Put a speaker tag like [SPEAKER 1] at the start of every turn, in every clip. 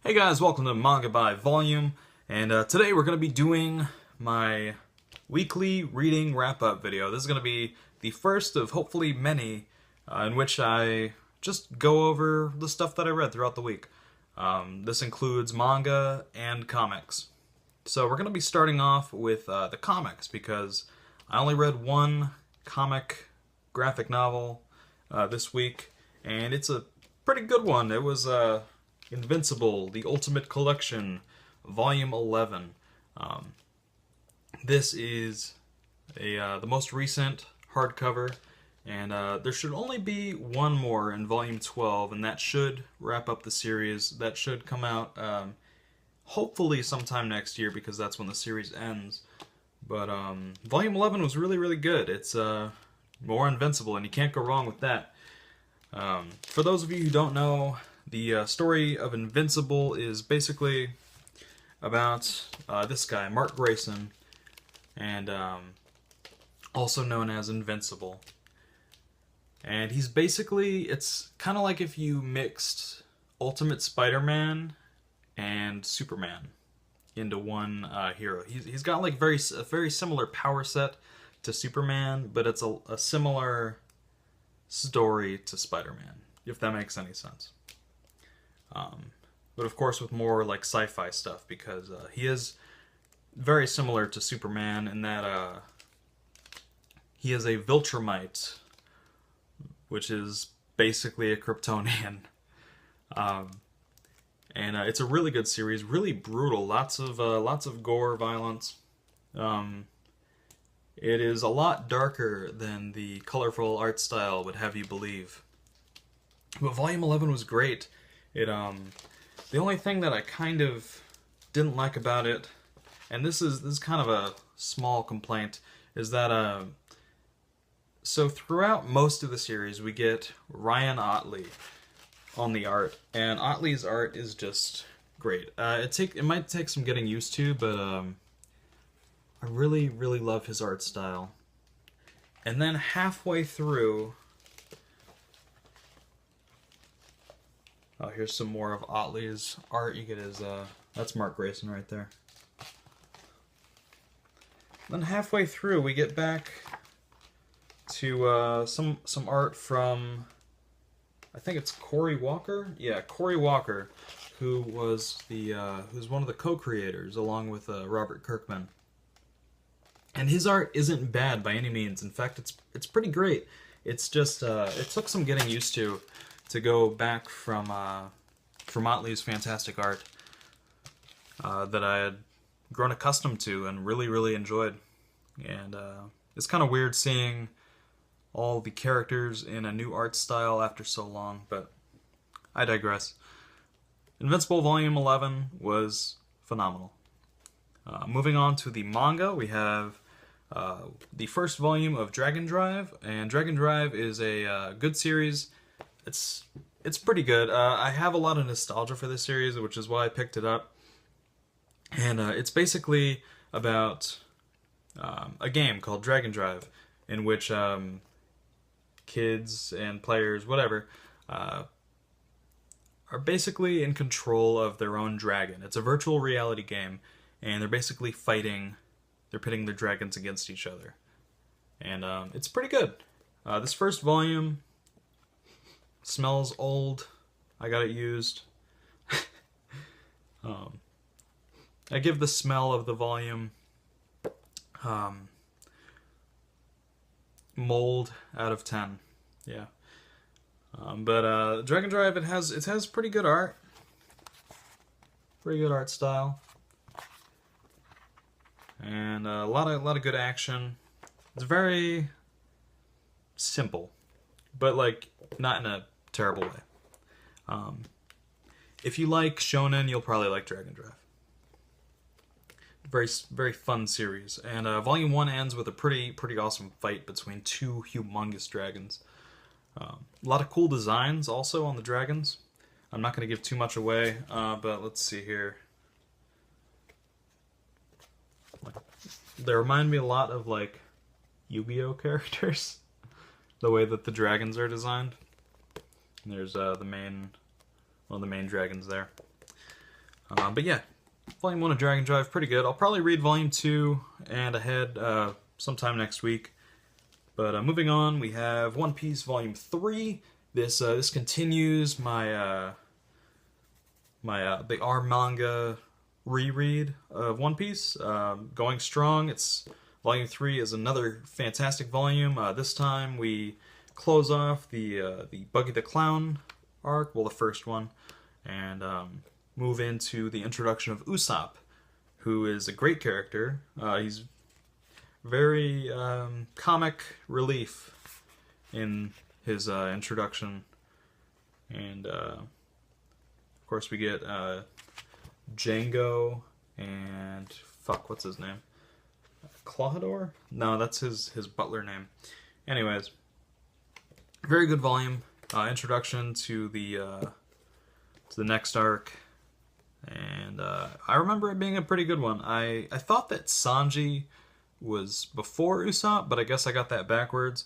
[SPEAKER 1] Hey guys, welcome to Manga by Volume, and today we're going to be doing my weekly reading wrap-up video. This is going to be the first of hopefully many in which I just go over the stuff that I read throughout the week. This includes manga and comics. So we're going to be starting off with the comics because I only read one comic graphic novel this week, and it's a pretty good one. It was Invincible, The Ultimate Collection, Volume 11. This is the most recent hardcover, and there should only be one more in Volume 12, and that should wrap up the series. That should come out hopefully sometime next year, because that's when the series ends. But Volume 11 was really, really good. It's more Invincible, and you can't go wrong with that. For those of you who don't know, the story of Invincible is basically about this guy, Mark Grayson, and also known as Invincible. And he's basically, it's kind of like if you mixed Ultimate Spider-Man and Superman into one hero. He's got like a very similar power set to Superman, but it's a similar story to Spider-Man, if that makes any sense. But of course with more like sci-fi stuff, because he is very similar to Superman in that he is a Viltrumite, which is basically a Kryptonian. And it's a really good series, really brutal, lots of gore, violence. It is a lot darker than the colorful art style would have you believe. But Volume 11 was great. The only thing that I kind of didn't like about it, and this is kind of a small complaint, is that so throughout most of the series we get Ryan Ottley on the art, and Ottley's art is just great. It might take some getting used to, but I really love his art style. And then halfway through, oh, here's some more of Ottley's art. You get his, that's Mark Grayson right there. Then halfway through, we get back to some art from, I think it's Cory Walker? Yeah, Cory Walker, who was who's one of the co-creators along with Robert Kirkman. And his art isn't bad by any means. In fact, it's pretty great. It's just it took some getting used to go back from Ottley's fantastic art that I had grown accustomed to and really enjoyed. And it's kind of weird seeing all the characters in a new art style after so long, but I digress. Invincible Volume 11 was phenomenal. Moving on to the manga, we have the first volume of Dragon Drive, and Dragon Drive is a good series. It's pretty good. I have a lot of nostalgia for this series, which is why I picked it up. And it's basically about a game called Dragon Drive, in which kids and players, whatever, are basically in control of their own dragon. It's a virtual reality game, and they're basically fighting. They're pitting their dragons against each other. And it's pretty good. This first volume smells old. I got it used. I give the smell of the volume mold out of 10. Yeah. But Dragon Drive, it has pretty good art. Pretty good art style. And a lot of good action. It's very simple, but like not in a terrible way. If you like shonen, you'll probably like Dragon Drive. Very fun series. And Volume 1 ends with a pretty awesome fight between two humongous dragons. A lot of cool designs also on the dragons. I'm not going to give too much away, but let's see here. They remind me a lot of like Yu-Gi-Oh characters, the way that the dragons are designed. And there's one of the main dragons there. But yeah, Volume 1 of Dragon Drive, pretty good. I'll probably read Volume 2 and ahead sometime next week. But moving on, we have One Piece Volume 3. This continues my the R manga reread of One Piece. Going strong. Volume 3 is another fantastic volume. This time we close off the Buggy the Clown arc, well, the first one, and move into the introduction of Usopp, who is a great character. He's very comic relief in his introduction, and of course we get Django and what's his name? Clawdor? No, that's his butler name. Anyways, very good volume. Introduction to the next arc, and I remember it being a pretty good one. I thought that Sanji was before Usopp, but I guess I got that backwards.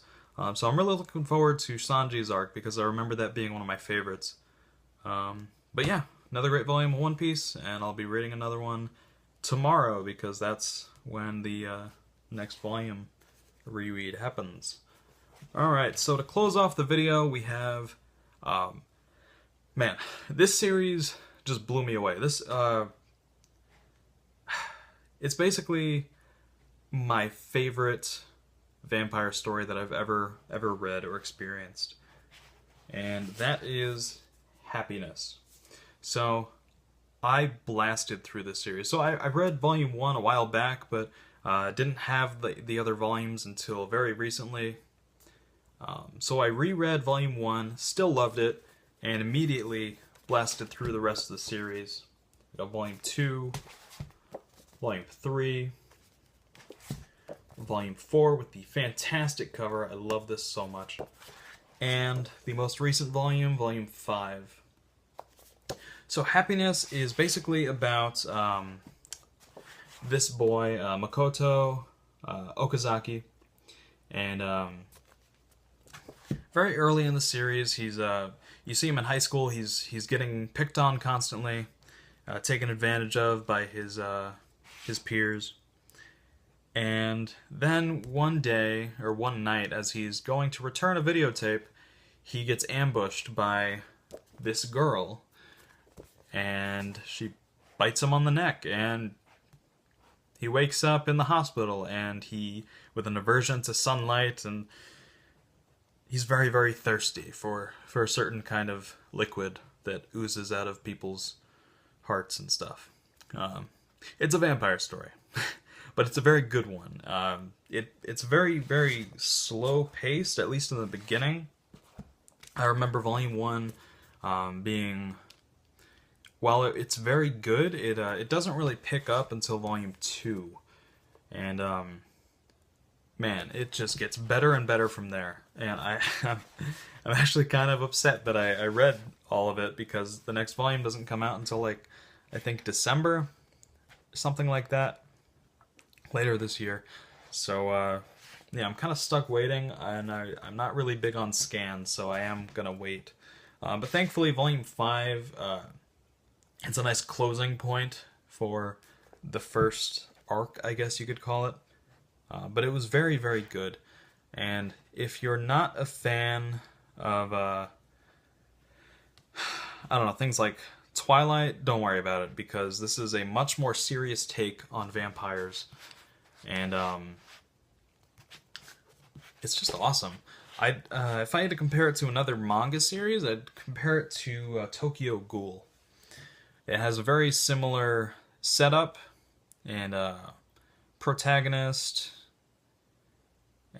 [SPEAKER 1] So I'm really looking forward to Sanji's arc because I remember that being one of my favorites. But yeah, another great volume of One Piece, and I'll be reading another one tomorrow because that's when the next volume reread happens. Alright, so to close off the video, we have... man, this series just blew me away. It's basically my favorite vampire story that I've ever read or experienced. And that is Happiness. So, I blasted through this series. So I read Volume 1 a while back, but didn't have the other volumes until very recently. So I reread Volume 1, still loved it, and immediately blasted through the rest of the series. Volume 2, Volume 3, Volume 4 with the fantastic cover. I love this so much. And the most recent volume, Volume 5. So Happiness is basically about this boy, Makoto Okazaki, and very early in the series, you see him in high school. He's getting picked on constantly, taken advantage of by his peers. And then one day, or one night, as he's going to return a videotape, he gets ambushed by this girl, and she bites him on the neck, and he wakes up in the hospital, and with an aversion to sunlight, and he's very, very thirsty for a certain kind of liquid that oozes out of people's hearts and stuff. It's a vampire story, but it's a very good one. It's very, very slow-paced, at least in the beginning. I remember Volume 1 being... While it's very good, it doesn't really pick up until Volume 2. And, man, it just gets better and better from there. And I'm actually kind of upset that I read all of it, because the next volume doesn't come out until, like, I think December, something like that, later this year. So, yeah, I'm kind of stuck waiting, and I'm not really big on scans, so I am going to wait. But thankfully, Volume 5... it's a nice closing point for the first arc, I guess you could call it. But it was very, very good. And if you're not a fan of, I don't know, things like Twilight, don't worry about it, because this is a much more serious take on vampires. And it's just awesome. If I had to compare it to another manga series, I'd compare it to Tokyo Ghoul. It has a very similar setup and protagonist,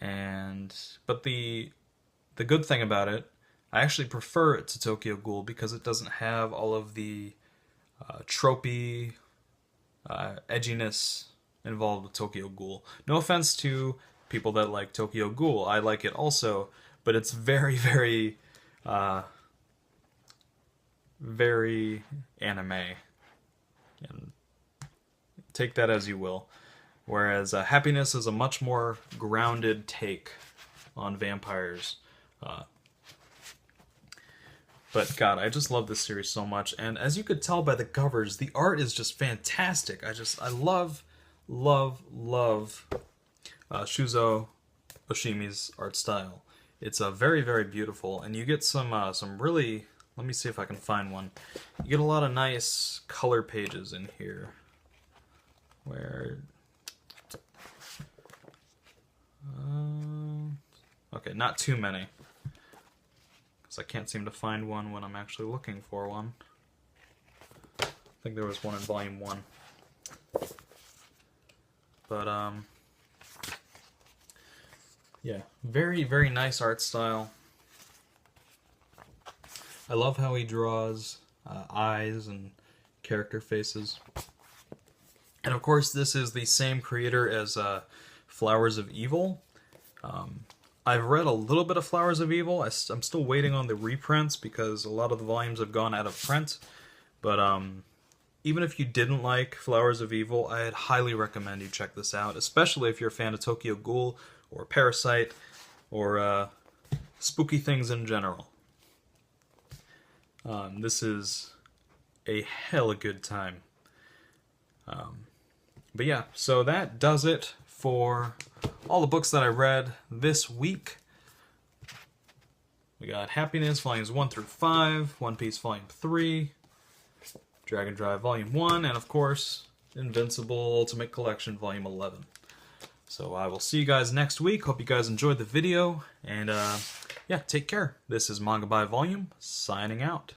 [SPEAKER 1] but the good thing about it, I actually prefer it to Tokyo Ghoul because it doesn't have all of the tropey edginess involved with Tokyo Ghoul. No offense to people that like Tokyo Ghoul, I like it also, but it's very, very very anime, and take that as you will. Whereas Happiness is a much more grounded take on vampires. But God, I just love this series so much, and as you could tell by the covers, the art is just fantastic. I love, love Shuzo Oshimi's art style. It's very, very beautiful, and you get some really. Let me see if I can find one. You get a lot of nice color pages in here, where. Okay, not too many. I can't seem to find one when I'm actually looking for one. I think there was one in volume 1. But, yeah, very, very nice art style. I love how he draws eyes and character faces. And of course, this is the same creator as Flowers of Evil. I've read a little bit of Flowers of Evil. I'm still waiting on the reprints because a lot of the volumes have gone out of print. But even if you didn't like Flowers of Evil, I'd highly recommend you check this out, especially if you're a fan of Tokyo Ghoul or Parasite or spooky things in general. This is a hella good time. But yeah, so that does it for all the books that I read this week. We got Happiness, Volumes 1 through 5, One Piece Volume 3, Dragon Drive Volume 1, and of course, Invincible Ultimate Collection Volume 11. So I will see you guys next week. Hope you guys enjoyed the video, and yeah, take care. This is Manga by Volume, signing out.